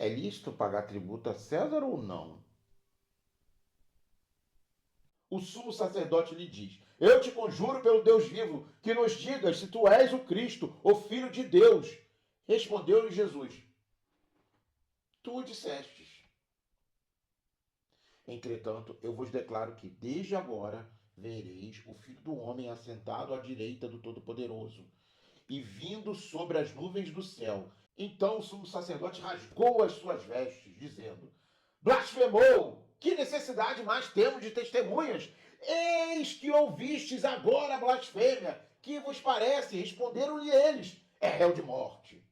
É lícito pagar tributo a César ou não? O sumo sacerdote lhe diz: Eu te conjuro pelo Deus vivo, que nos digas se tu és o Cristo, o Filho de Deus. Respondeu-lhe Jesus: Tu dissestes. Entretanto, eu vos declaro que desde agora vereis o Filho do Homem assentado à direita do Todo-Poderoso e vindo sobre as nuvens do céu. Então o sumo sacerdote rasgou as suas vestes, dizendo: Blasfemou! Que necessidade mais temos de testemunhas? Eis que ouvistes agora a blasfêmia. Que vos parece? Responderam-lhe eles: É réu de morte.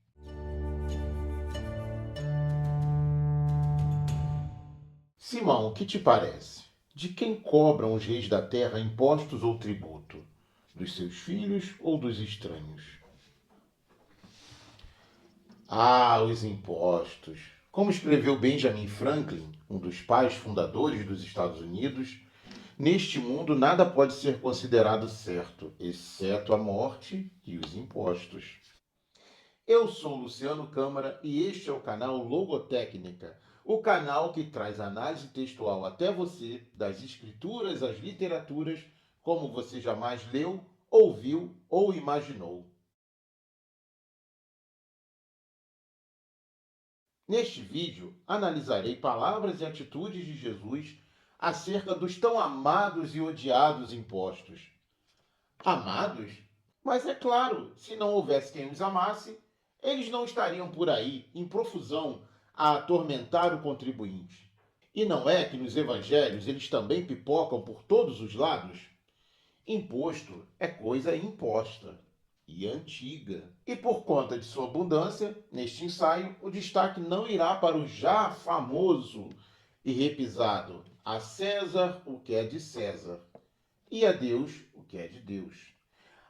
Simão, o que te parece? De quem cobram os reis da terra impostos ou tributo? Dos seus filhos ou dos estranhos? Ah, os impostos. Como escreveu Benjamin Franklin, um dos pais fundadores dos Estados Unidos, neste mundo nada pode ser considerado certo, exceto a morte e os impostos. Eu sou Luciano Câmara e este é o canal Logotécnica, o canal que traz análise textual até você, das escrituras às literaturas, como você jamais leu, ouviu ou imaginou. Neste vídeo, analisarei palavras e atitudes de Jesus acerca dos tão amados e odiados impostos. Amados? Mas é claro, se não houvesse quem os amasse, eles não estariam por aí, em profusão, a atormentar o contribuinte. E não é que nos evangelhos eles também pipocam por todos os lados? Imposto é coisa imposta e antiga. E por conta de sua abundância, neste ensaio, o destaque não irá para o já famoso e repisado: a César o que é de César e a Deus o que é de Deus.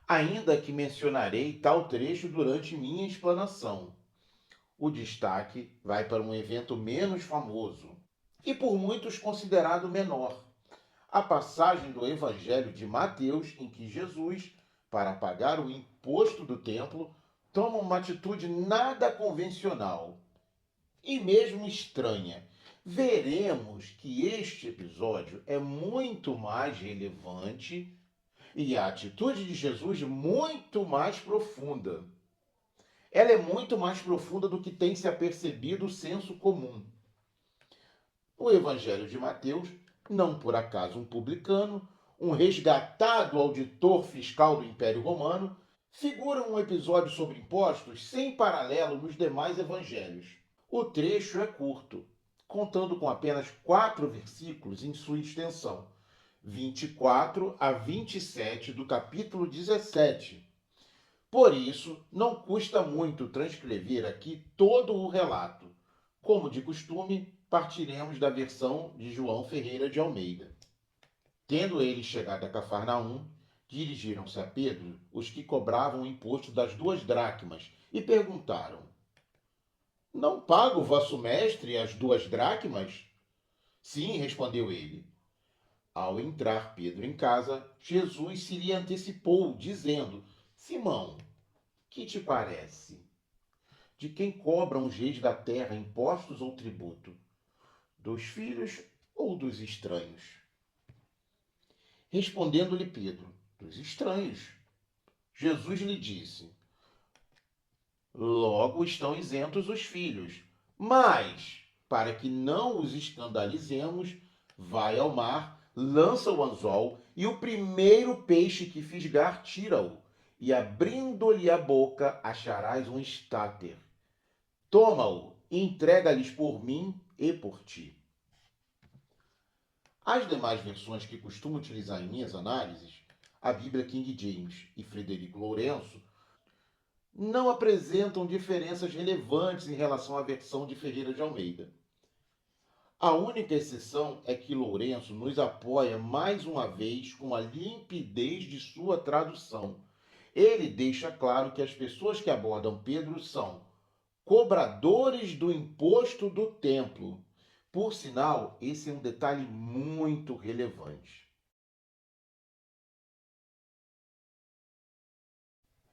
Ainda que mencionarei tal trecho durante minha explanação. O destaque vai para um evento menos famoso e por muitos considerado menor: a passagem do Evangelho de Mateus, em que Jesus, para pagar o imposto do templo, toma uma atitude nada convencional e mesmo estranha. Veremos que este episódio é muito mais relevante e a atitude de Jesus muito mais profunda. Ela é muito mais profunda do que tem se apercebido o senso comum. O Evangelho de Mateus, não por acaso um publicano, um resgatado auditor fiscal do Império Romano, figura um episódio sobre impostos sem paralelo nos demais evangelhos. O trecho é curto, contando com apenas 4 versículos em sua extensão, 24 a 27 do capítulo 17. Por isso, não custa muito transcrever aqui todo o relato. Como de costume, partiremos da versão de João Ferreira de Almeida. Tendo eles chegado a Cafarnaum, dirigiram-se a Pedro os que cobravam o imposto das 2 dracmas e perguntaram: Não paga o vosso mestre as 2 dracmas? Sim, respondeu ele. Ao entrar Pedro em casa, Jesus se lhe antecipou, dizendo: Simão, que te parece? De quem cobram os reis da terra impostos ou tributo? Dos filhos ou dos estranhos? Respondendo-lhe Pedro: Dos estranhos. Jesus lhe disse: Logo estão isentos os filhos. Mas, para que não os escandalizemos, vai ao mar, lança o anzol, e o primeiro peixe que fisgar, tira-o, e abrindo-lhe a boca, acharás um estáter. Toma-o e entrega-lhes por mim e por ti. As demais versões que costumo utilizar em minhas análises, a Bíblia King James e Frederico Lourenço, não apresentam diferenças relevantes em relação à versão de Ferreira de Almeida. A única exceção é que Lourenço nos apoia mais uma vez com a limpidez de sua tradução. Ele deixa claro que as pessoas que abordam Pedro são cobradores do imposto do templo. Por sinal, esse é um detalhe muito relevante.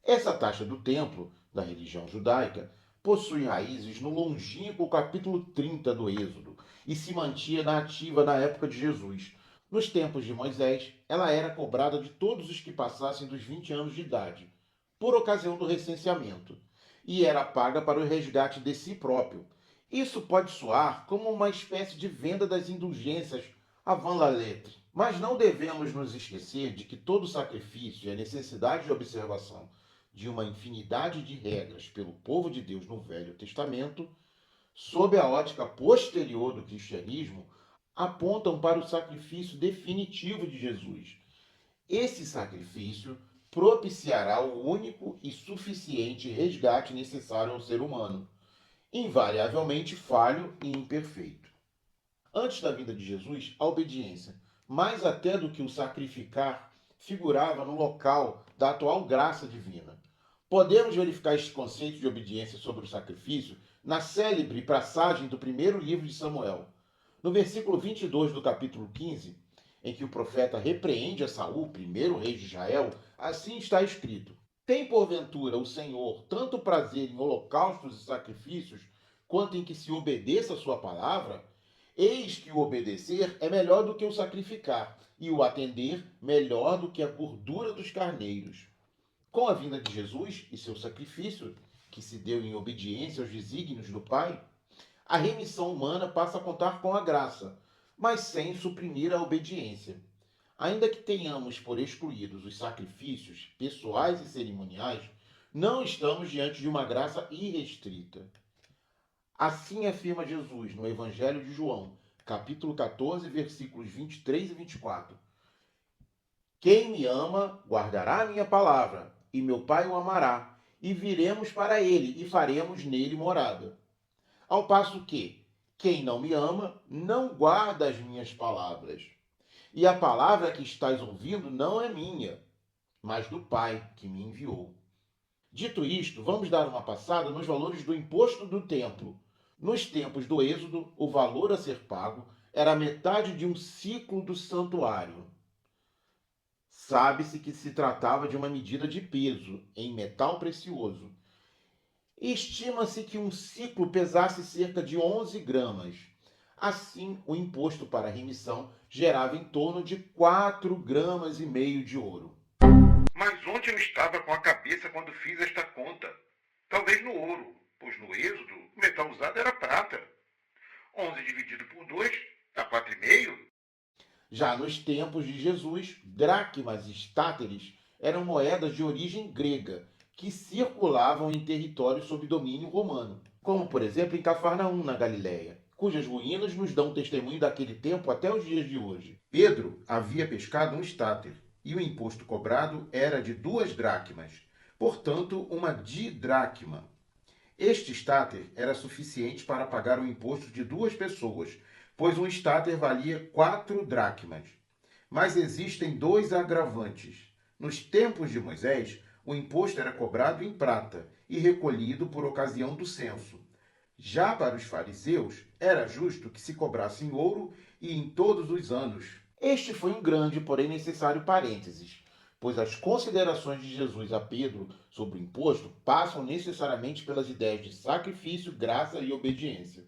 Essa taxa do templo, da religião judaica, possui raízes no longínquo capítulo 30 do Êxodo e se mantinha na ativa na época de Jesus. Nos tempos de Moisés, ela era cobrada de todos os que passassem dos 20 anos de idade, por ocasião do recenseamento, e era paga para o resgate de si próprio. Isso pode soar como uma espécie de venda das indulgências avant la lettre, mas não devemos nos esquecer de que todo sacrifício e a necessidade de observação de uma infinidade de regras pelo povo de Deus no Velho Testamento, sob a ótica posterior do cristianismo, apontam para o sacrifício definitivo de Jesus. Esse sacrifício propiciará o único e suficiente resgate necessário ao ser humano, invariavelmente falho e imperfeito. Antes da vinda de Jesus, a obediência, mais até do que o sacrificar, figurava no local da atual graça divina. Podemos verificar este conceito de obediência sobre o sacrifício na célebre passagem do primeiro livro de Samuel. No versículo 22 do capítulo 15, em que o profeta repreende a Saul, primeiro rei de Israel, assim está escrito: Tem porventura o Senhor tanto prazer em holocaustos e sacrifícios, quanto em que se obedeça a sua palavra? Eis que o obedecer é melhor do que o sacrificar, e o atender melhor do que a gordura dos carneiros. Com a vinda de Jesus e seu sacrifício, que se deu em obediência aos desígnios do Pai, a remissão humana passa a contar com a graça, mas sem suprimir a obediência. Ainda que tenhamos por excluídos os sacrifícios pessoais e cerimoniais, não estamos diante de uma graça irrestrita. Assim afirma Jesus no Evangelho de João, capítulo 14, versículos 23 e 24. Quem me ama, guardará a minha palavra, e meu Pai o amará, e viremos para ele, e faremos nele morada. Ao passo que, quem não me ama, não guarda as minhas palavras. E a palavra que estás ouvindo não é minha, mas do Pai que me enviou. Dito isto, vamos dar uma passada nos valores do imposto do templo. Nos tempos do Êxodo, o valor a ser pago era metade de um ciclo do santuário. Sabe-se que se tratava de uma medida de peso, em metal precioso. Estima-se que um ciclo pesasse cerca de 11 gramas. Assim, o imposto para a remissão gerava em torno de 4,5 gramas de ouro. Mas onde eu estava com a cabeça quando fiz esta conta? Talvez no ouro, pois no Êxodo o metal usado era prata. 11 dividido por 2 dá 4,5. Já nos tempos de Jesus, dracmas e estáteres eram moedas de origem grega que circulavam em território sob domínio romano, como por exemplo em Cafarnaum, na Galiléia, cujas ruínas nos dão testemunho daquele tempo até os dias de hoje. Pedro havia pescado um estáter, e o imposto cobrado era de 2 dracmas, portanto uma didracma. Este estáter era suficiente para pagar o imposto de 2 pessoas, pois um estáter valia 4 dracmas. Mas existem 2 agravantes. Nos tempos de Moisés, o imposto era cobrado em prata e recolhido por ocasião do censo. Já para os fariseus, era justo que se cobrasse em ouro e em todos os anos. Este foi um grande, porém necessário parênteses, pois as considerações de Jesus a Pedro sobre o imposto passam necessariamente pelas ideias de sacrifício, graça e obediência.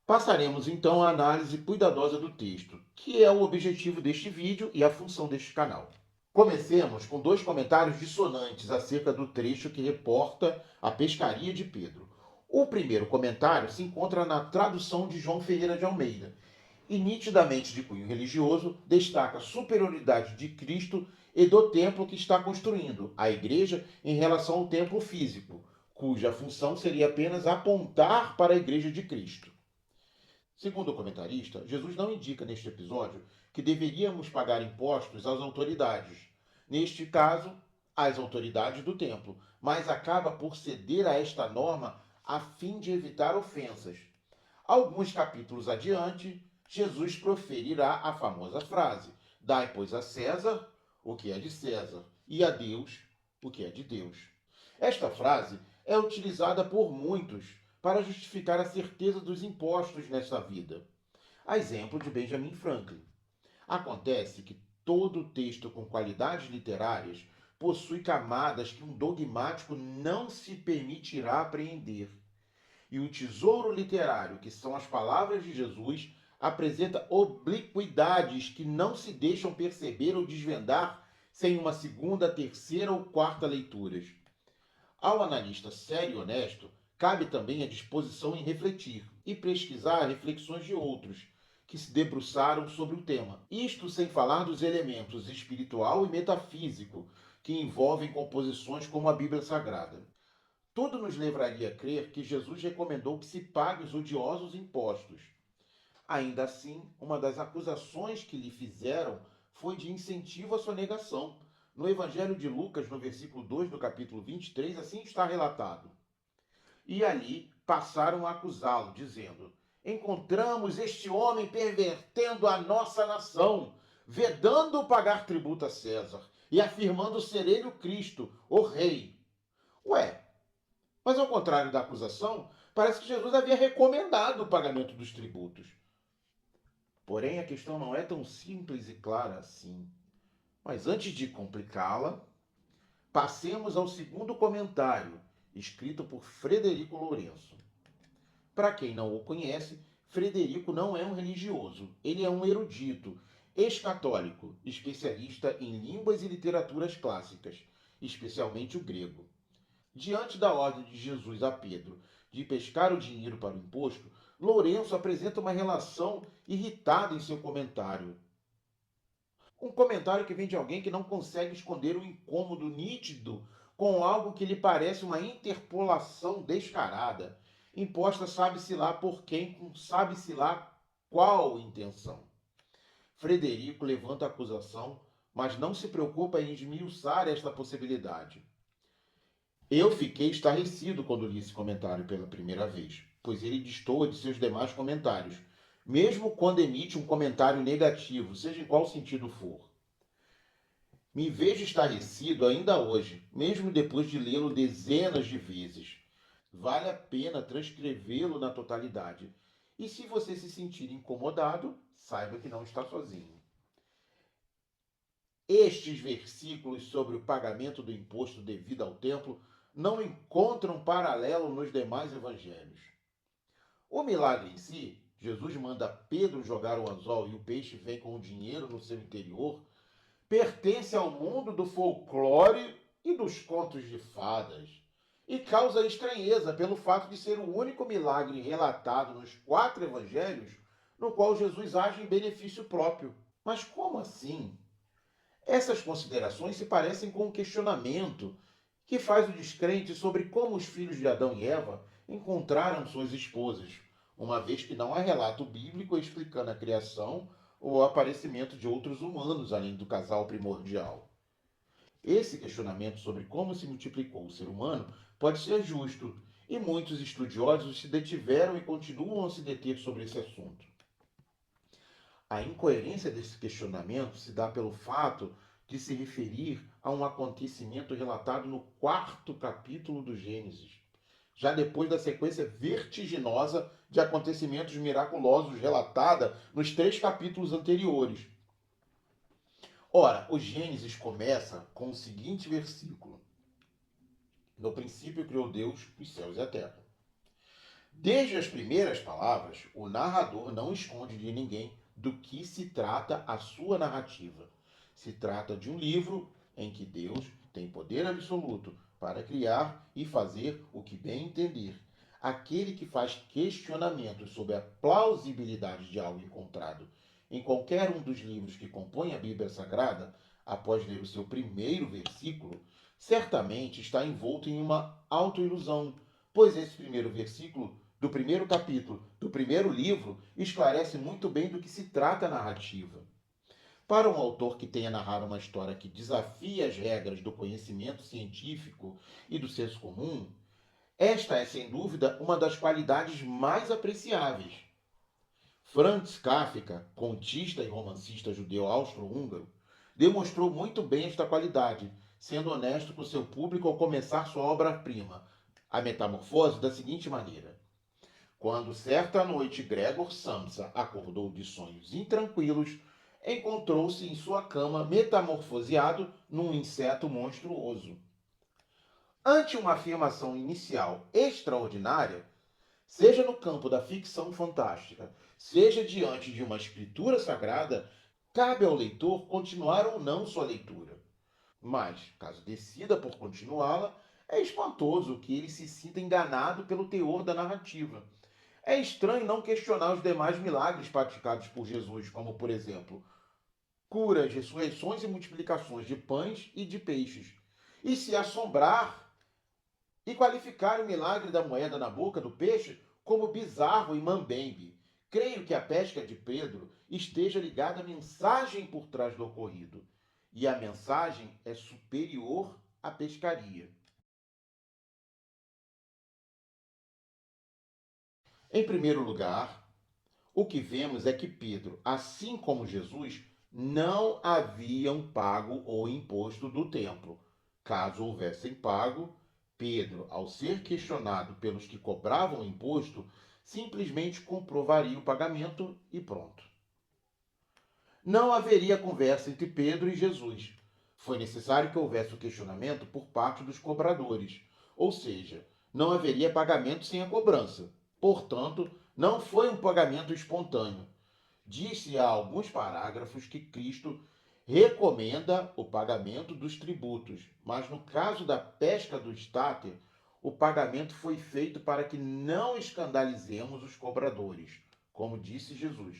Passaremos então à análise cuidadosa do texto, que é o objetivo deste vídeo e a função deste canal. Comecemos com 2 comentários dissonantes acerca do trecho que reporta a pescaria de Pedro. O primeiro comentário se encontra na tradução de João Ferreira de Almeida e, nitidamente de cunho religioso, destaca a superioridade de Cristo e do templo que está construindo, a igreja, em relação ao templo físico, cuja função seria apenas apontar para a igreja de Cristo. Segundo o comentarista, Jesus não indica neste episódio que deveríamos pagar impostos às autoridades, neste caso, às autoridades do templo, mas acaba por ceder a esta norma a fim de evitar ofensas. Alguns capítulos adiante, Jesus proferirá a famosa frase: Dai, pois, a César o que é de César, e a Deus o que é de Deus. Esta frase é utilizada por muitos para justificar a certeza dos impostos nesta vida. A exemplo de Benjamin Franklin. Acontece que todo texto com qualidades literárias possui camadas que um dogmático não se permitirá apreender. E o tesouro literário, que são as palavras de Jesus, apresenta obliquidades que não se deixam perceber ou desvendar sem uma segunda, terceira ou quarta leituras. Ao analista sério e honesto, cabe também a disposição em refletir e pesquisar reflexões de outros que se debruçaram sobre o tema. Isto sem falar dos elementos espiritual e metafísico que envolvem composições como a Bíblia Sagrada. Tudo nos levaria a crer que Jesus recomendou que se pague os odiosos impostos. Ainda assim, uma das acusações que lhe fizeram foi de incentivo à sonegação. No Evangelho de Lucas, no versículo 2 do capítulo 23, assim está relatado. E ali passaram a acusá-lo, dizendo: encontramos este homem pervertendo a nossa nação, vedando pagar tributo a César e afirmando ser ele o Cristo, o Rei. Ué, mas ao contrário da acusação, parece que Jesus havia recomendado o pagamento dos tributos. Porém, a questão não é tão simples e clara assim. Mas antes de complicá-la, passemos ao segundo comentário, escrito por Frederico Lourenço. Para quem não o conhece, Frederico não é um religioso, ele é um erudito, ex-católico, especialista em línguas e literaturas clássicas, especialmente o grego. Diante da ordem de Jesus a Pedro de pescar o dinheiro para o imposto, Lourenço apresenta uma relação irritada em seu comentário. Um comentário que vem de alguém que não consegue esconder o incômodo nítido com algo que lhe parece uma interpolação descarada, imposta sabe-se lá por quem, com sabe-se lá qual intenção. Frederico levanta a acusação, mas não se preocupa em esmiuçar esta possibilidade. Eu fiquei estarrecido quando li esse comentário pela primeira vez, pois ele destoa de seus demais comentários, mesmo quando emite um comentário negativo, seja em qual sentido for. Me vejo estarrecido ainda hoje, mesmo depois de lê-lo dezenas de vezes. Vale a pena transcrevê-lo na totalidade. E se você se sentir incomodado, saiba que não está sozinho. Estes versículos sobre o pagamento do imposto devido ao templo não encontram paralelo nos demais evangelhos. O milagre em si, Jesus manda Pedro jogar o anzol e o peixe vem com o dinheiro no seu interior, pertence ao mundo do folclore e dos contos de fadas, e causa estranheza pelo fato de ser o único milagre relatado nos 4 evangelhos no qual Jesus age em benefício próprio. Mas como assim? Essas considerações se parecem com um questionamento que faz o descrente sobre como os filhos de Adão e Eva encontraram suas esposas, uma vez que não há relato bíblico explicando a criação ou o aparecimento de outros humanos além do casal primordial. Esse questionamento sobre como se multiplicou o ser humano pode ser justo, e muitos estudiosos se detiveram e continuam a se deter sobre esse assunto. A incoerência desse questionamento se dá pelo fato de se referir a um acontecimento relatado no 4º capítulo do Gênesis, já depois da sequência vertiginosa de acontecimentos miraculosos relatada nos 3 capítulos anteriores. Ora, o Gênesis começa com o seguinte versículo: no princípio criou Deus os céus e a terra. Desde as primeiras palavras, o narrador não esconde de ninguém do que se trata a sua narrativa. Se trata de um livro em que Deus tem poder absoluto para criar e fazer o que bem entender. Aquele que faz questionamentos sobre a plausibilidade de algo encontrado em qualquer um dos livros que compõem a Bíblia Sagrada, após ler o seu primeiro versículo, certamente está envolto em uma autoilusão, pois esse primeiro versículo do primeiro capítulo do primeiro livro esclarece muito bem do que se trata a narrativa. Para um autor que tenha narrado uma história que desafia as regras do conhecimento científico e do senso comum, esta é, sem dúvida, uma das qualidades mais apreciáveis. Franz Kafka, contista e romancista judeu austro-húngaro, demonstrou muito bem esta qualidade, sendo honesto com seu público ao começar sua obra-prima, A Metamorfose, da seguinte maneira: quando certa noite Gregor Samsa acordou de sonhos intranquilos, encontrou-se em sua cama metamorfoseado num inseto monstruoso. Ante uma afirmação inicial extraordinária, seja no campo da ficção fantástica, seja diante de uma escritura sagrada, cabe ao leitor continuar ou não sua leitura. Mas, caso decida por continuá-la, é espantoso que ele se sinta enganado pelo teor da narrativa. É estranho não questionar os demais milagres praticados por Jesus, como, por exemplo, curas, ressurreições e multiplicações de pães e de peixes, e se assombrar e qualificar o milagre da moeda na boca do peixe como bizarro e mambembe. Creio que a pesca de Pedro esteja ligada à mensagem por trás do ocorrido, e a mensagem é superior à pescaria. Em primeiro lugar, o que vemos é que Pedro, assim como Jesus, não haviam pago o imposto do templo. Caso houvessem pago, Pedro, ao ser questionado pelos que cobravam o imposto, simplesmente comprovaria o pagamento e pronto. Não haveria conversa entre Pedro e Jesus. Foi necessário que houvesse o questionamento por parte dos cobradores, ou seja, não haveria pagamento sem a cobrança. Portanto, não foi um pagamento espontâneo. Disse há alguns parágrafos que Cristo recomenda o pagamento dos tributos, mas no caso da pesca do estáter, o pagamento foi feito para que não escandalizemos os cobradores, como disse Jesus.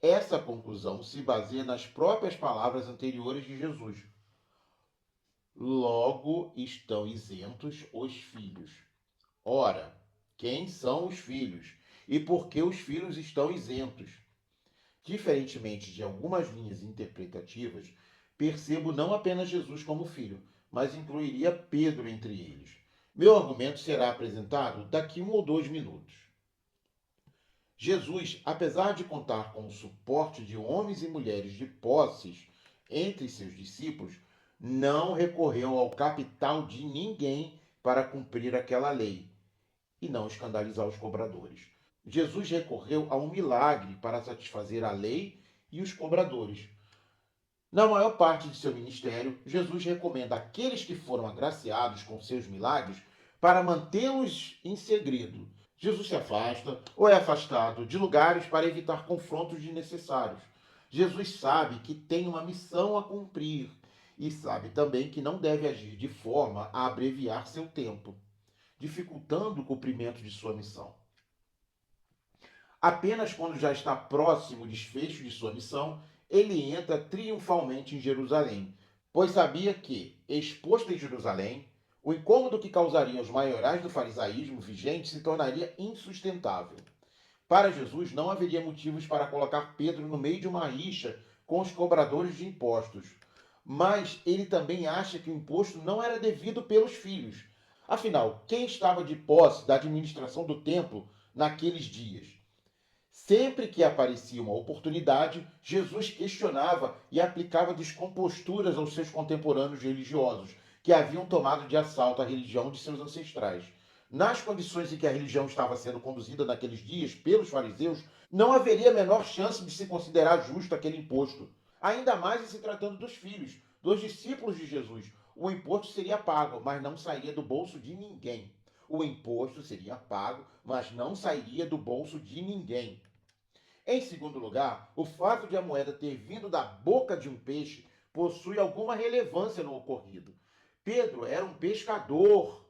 Essa conclusão se baseia nas próprias palavras anteriores de Jesus. Logo estão isentos os filhos. Ora, quem são os filhos? E por que os filhos estão isentos? Diferentemente de algumas linhas interpretativas, percebo não apenas Jesus como filho, mas incluiria Pedro entre eles. Meu argumento será apresentado daqui 1 ou 2 minutos. Jesus, apesar de contar com o suporte de homens e mulheres de posses entre seus discípulos, não recorreu ao capital de ninguém para cumprir aquela lei e não escandalizar os cobradores. Jesus recorreu a um milagre para satisfazer a lei e os cobradores. Na maior parte de seu ministério, Jesus recomenda àqueles que foram agraciados com seus milagres para mantê-los em segredo. Jesus se afasta ou é afastado de lugares para evitar confrontos desnecessários. Jesus sabe que tem uma missão a cumprir e sabe também que não deve agir de forma a abreviar seu tempo, dificultando o cumprimento de sua missão. Apenas quando já está próximo o desfecho de sua missão, ele entra triunfalmente em Jerusalém, pois sabia que, exposto em Jerusalém, o incômodo que causaria aos maiorais do farisaísmo vigente se tornaria insustentável. Para Jesus, não haveria motivos para colocar Pedro no meio de uma rixa com os cobradores de impostos. Mas ele também acha que o imposto não era devido pelos filhos. Afinal, quem estava de posse da administração do templo naqueles dias? Sempre que aparecia uma oportunidade, Jesus questionava e aplicava descomposturas aos seus contemporâneos religiosos, que haviam tomado de assalto a religião de seus ancestrais. Nas condições em que a religião estava sendo conduzida naqueles dias pelos fariseus, não haveria a menor chance de se considerar justo aquele imposto. Ainda mais em se tratando dos filhos, dos discípulos de Jesus. O imposto seria pago, mas não sairia do bolso de ninguém. O imposto seria pago, mas não sairia do bolso de ninguém. Em segundo lugar, o fato de a moeda ter vindo da boca de um peixe possui alguma relevância no ocorrido. Pedro era um pescador.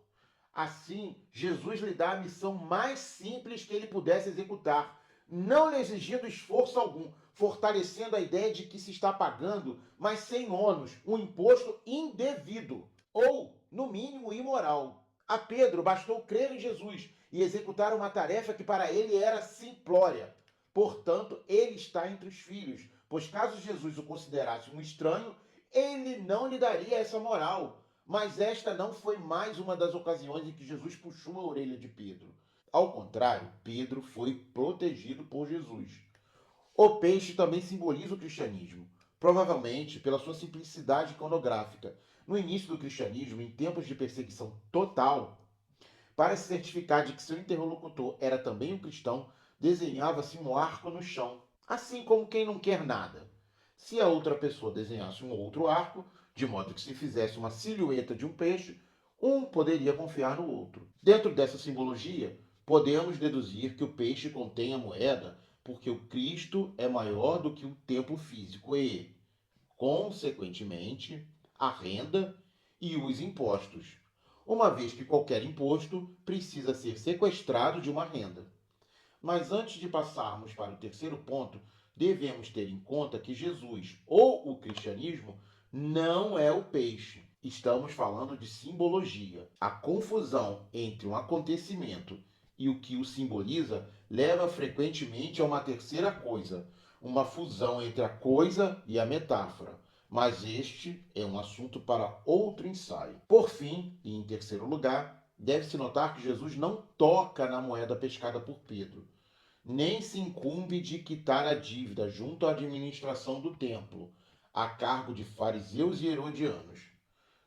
Assim, Jesus lhe dá a missão mais simples que ele pudesse executar, não lhe exigindo esforço algum, fortalecendo a ideia de que se está pagando, mas sem ônus, um imposto indevido, ou, no mínimo, imoral. A Pedro bastou crer em Jesus e executar uma tarefa que para ele era simplória. Portanto, ele está entre os filhos, pois caso Jesus o considerasse um estranho, ele não lhe daria essa moral. Mas esta não foi mais uma das ocasiões em que Jesus puxou a orelha de Pedro. Ao contrário, Pedro foi protegido por Jesus. O peixe também simboliza o cristianismo, provavelmente pela sua simplicidade iconográfica. No início do cristianismo, em tempos de perseguição total, para se certificar de que seu interlocutor era também um cristão, desenhava-se um arco no chão, assim como quem não quer nada. se a outra pessoa desenhasse um outro arco, de modo que se fizesse uma silhueta de um peixe, um poderia confiar no outro. Dentro dessa simbologia, podemos deduzir que o peixe contém a moeda porque o Cristo é maior do que o tempo físico e, consequentemente, a renda e os impostos, uma vez que qualquer imposto precisa ser sequestrado de uma renda. Mas antes de passarmos para o terceiro ponto, devemos ter em conta que Jesus, ou o cristianismo, não é o peixe. Estamos falando de simbologia. A confusão entre um acontecimento e o que o simboliza leva frequentemente a uma terceira coisa, uma fusão entre a coisa e a metáfora. Mas este é um assunto para outro ensaio. Por fim, e em terceiro lugar, deve-se notar que Jesus não toca na moeda pescada por Pedro, nem se incumbe de quitar a dívida junto à administração do templo, a cargo de fariseus e herodianos.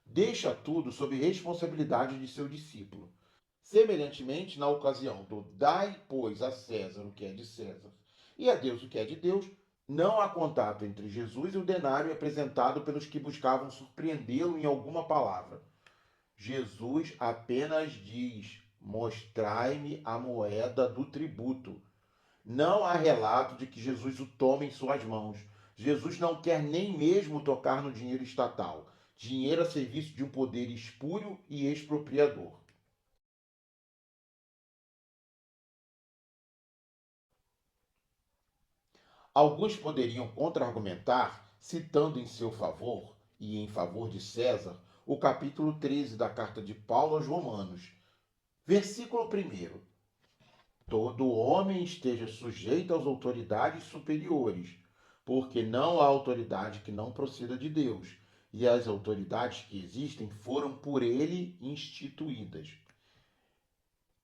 Deixa tudo sob responsabilidade de seu discípulo. Semelhantemente, na ocasião do dai, pois, a César o que é de César e a Deus o que é de Deus, não há contato entre Jesus e o denário apresentado pelos que buscavam surpreendê-lo em alguma palavra. Jesus apenas diz: mostrai-me a moeda do tributo. Não há relato de que Jesus o tome em suas mãos. Jesus não quer nem mesmo tocar no dinheiro estatal, dinheiro a serviço de um poder espúrio e expropriador. Alguns poderiam contra-argumentar, citando em seu favor e em favor de César, o capítulo 13 da carta de Paulo aos Romanos. Versículo 1. Todo homem esteja sujeito às autoridades superiores, porque não há autoridade que não proceda de Deus, e as autoridades que existem foram por ele instituídas.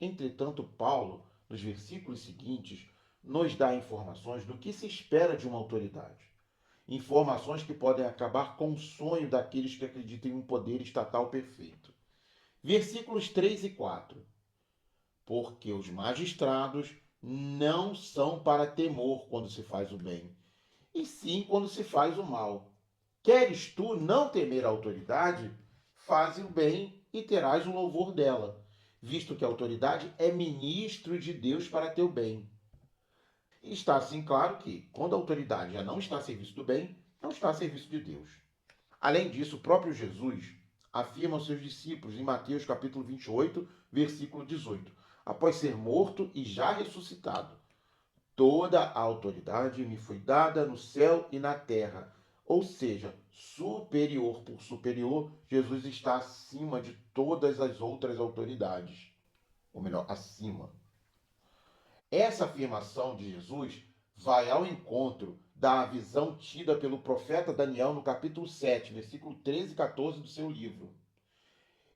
Entretanto, Paulo, nos versículos seguintes, nos dá informações do que se espera de uma autoridade. Informações que podem acabar com o sonho daqueles que acreditam em um poder estatal perfeito. Versículos 3 e 4. Porque os magistrados não são para temor quando se faz o bem, e sim quando se faz o mal. Queres tu não temer a autoridade? Faze o bem e terás o louvor dela, visto que a autoridade é ministro de Deus para teu bem. E está assim claro que, quando a autoridade já não está a serviço do bem, não está a serviço de Deus. Além disso, o próprio Jesus afirma aos seus discípulos em Mateus capítulo 28, versículo 18, após ser morto e já ressuscitado: toda a autoridade me foi dada no céu e na terra. Ou seja, superior por superior, Jesus está acima de todas as outras autoridades. Ou melhor, acima. Essa afirmação de Jesus vai ao encontro da visão tida pelo profeta Daniel no capítulo 7, versículo 13 e 14 do seu livro.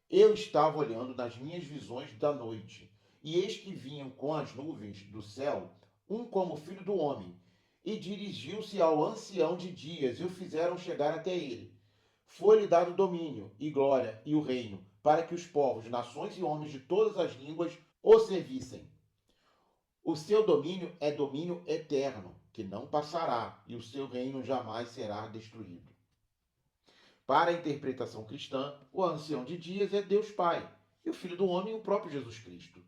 Eu estava olhando nas minhas visões da noite, e eis que vinham com as nuvens do céu um como filho do homem, e dirigiu-se ao ancião de dias e o fizeram chegar até ele. Foi-lhe dado domínio e glória e o reino, para que os povos, nações e homens de todas as línguas o servissem. O seu domínio é domínio eterno, que não passará, e o seu reino jamais será destruído. Para a interpretação cristã, o ancião de dias é Deus Pai, e o Filho do Homem, o próprio Jesus Cristo.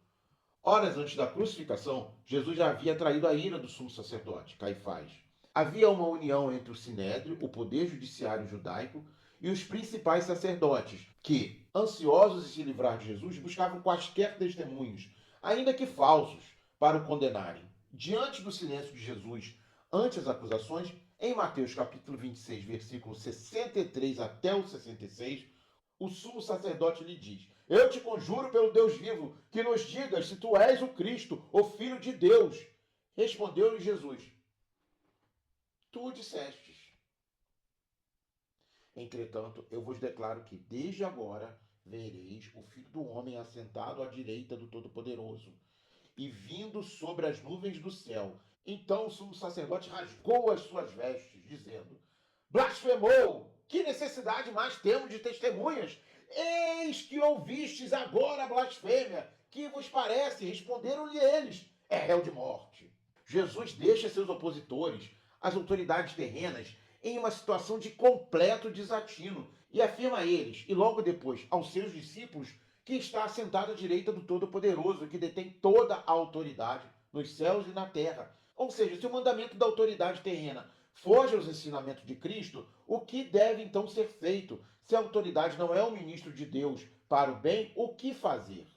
Horas antes da crucificação, Jesus já havia atraído a ira do sumo sacerdote, Caifás. Havia uma união entre o Sinédrio, o poder judiciário judaico, e os principais sacerdotes, que, ansiosos de se livrar de Jesus, buscavam quaisquer testemunhos, ainda que falsos, para o condenarem. Diante do silêncio de Jesus ante as acusações, em Mateus capítulo 26, versículo 63 até o 66, o sumo sacerdote lhe diz: eu te conjuro pelo Deus vivo, que nos digas se tu és o Cristo, o Filho de Deus. Respondeu-lhe Jesus: tu o dissestes. Entretanto, eu vos declaro que desde agora vereis o Filho do Homem assentado à direita do Todo-Poderoso e vindo sobre as nuvens do céu. Então o sumo sacerdote rasgou as suas vestes, dizendo: blasfemou! Que necessidade mais temos de testemunhas? Eis que ouvistes agora a blasfêmia. Que vos parece? Responderam-lhe eles: é réu de morte. Jesus deixa seus opositores, as autoridades terrenas, em uma situação de completo desatino e afirma a eles, e logo depois aos seus discípulos, que está assentado à direita do Todo-Poderoso, que detém toda a autoridade nos céus e na terra. Ou seja, se o mandamento da autoridade terrena foge aos ensinamentos de Cristo, o que deve então ser feito? Se a autoridade não é o ministro de Deus para o bem, o que fazer?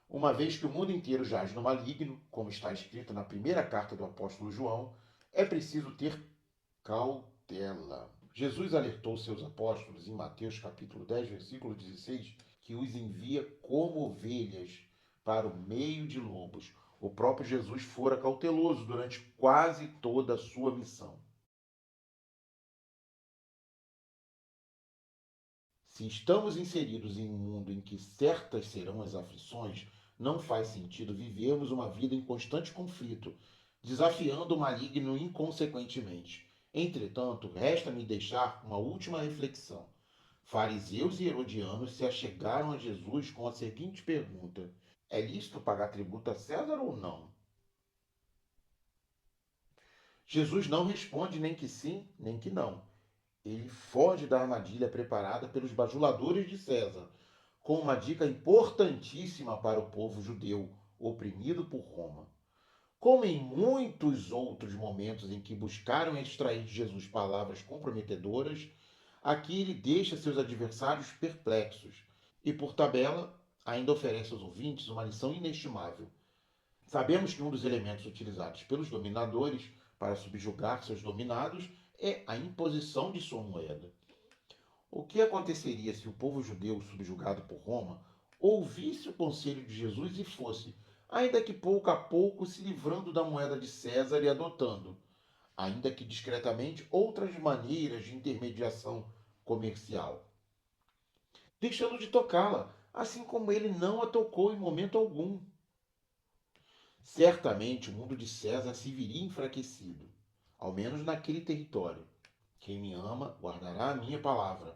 Uma vez que o mundo inteiro jaz no maligno, como está escrito na primeira carta do apóstolo João, é preciso ter cautela. Jesus alertou seus apóstolos em Mateus capítulo 10, versículo 16, que os envia como ovelhas para o meio de lobos. O próprio Jesus fora cauteloso durante quase toda a sua missão. Se estamos inseridos em um mundo em que certas serão as aflições, não faz sentido vivermos uma vida em constante conflito, desafiando o maligno inconsequentemente. Entretanto, resta-me deixar uma última reflexão. Fariseus e herodianos se achegaram a Jesus com a seguinte pergunta: é lícito pagar tributo a César ou não? Jesus não responde nem que sim, nem que não. Ele foge da armadilha preparada pelos bajuladores de César, com uma dica importantíssima para o povo judeu, oprimido por Roma. Como em muitos outros momentos em que buscaram extrair de Jesus palavras comprometedoras, aqui ele deixa seus adversários perplexos e, por tabela, ainda oferece aos ouvintes uma lição inestimável. Sabemos que um dos elementos utilizados pelos dominadores para subjugar seus dominados é a imposição de sua moeda. O que aconteceria se o povo judeu, subjugado por Roma, ouvisse o conselho de Jesus e fosse, ainda que pouco a pouco, se livrando da moeda de César e adotando, ainda que discretamente, outras maneiras de intermediação comercial, deixando de tocá-la, assim como ele não a tocou em momento algum? Certamente o mundo de César se viria enfraquecido, ao menos naquele território. Quem me ama guardará a minha palavra.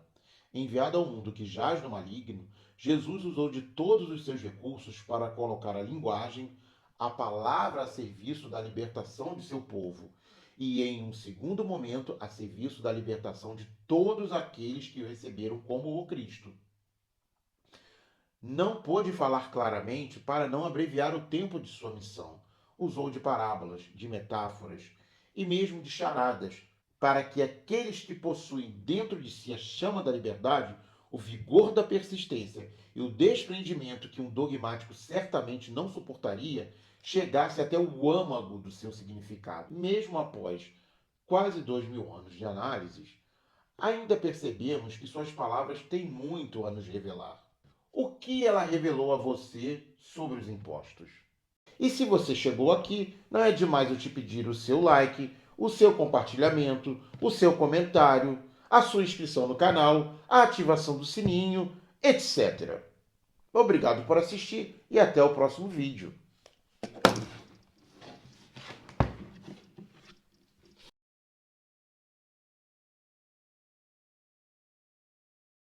Enviado ao mundo que jaz no maligno, Jesus usou de todos os seus recursos para colocar a linguagem, a palavra a serviço da libertação de seu povo, e em um segundo momento a serviço da libertação de todos aqueles que o receberam como o Cristo. Não pôde falar claramente para não abreviar o tempo de sua missão. Usou de parábolas, de metáforas e mesmo de charadas, para que aqueles que possuem dentro de si a chama da liberdade, o vigor da persistência e o desprendimento que um dogmático certamente não suportaria, chegasse até o âmago do seu significado. Mesmo após quase 2000 anos de análises, ainda percebemos que suas palavras têm muito a nos revelar. O que ela revelou a você sobre os impostos? E se você chegou aqui, não é demais eu te pedir o seu like, o seu compartilhamento, o seu comentário, a sua inscrição no canal, a ativação do sininho, etc. Obrigado por assistir e até o próximo vídeo.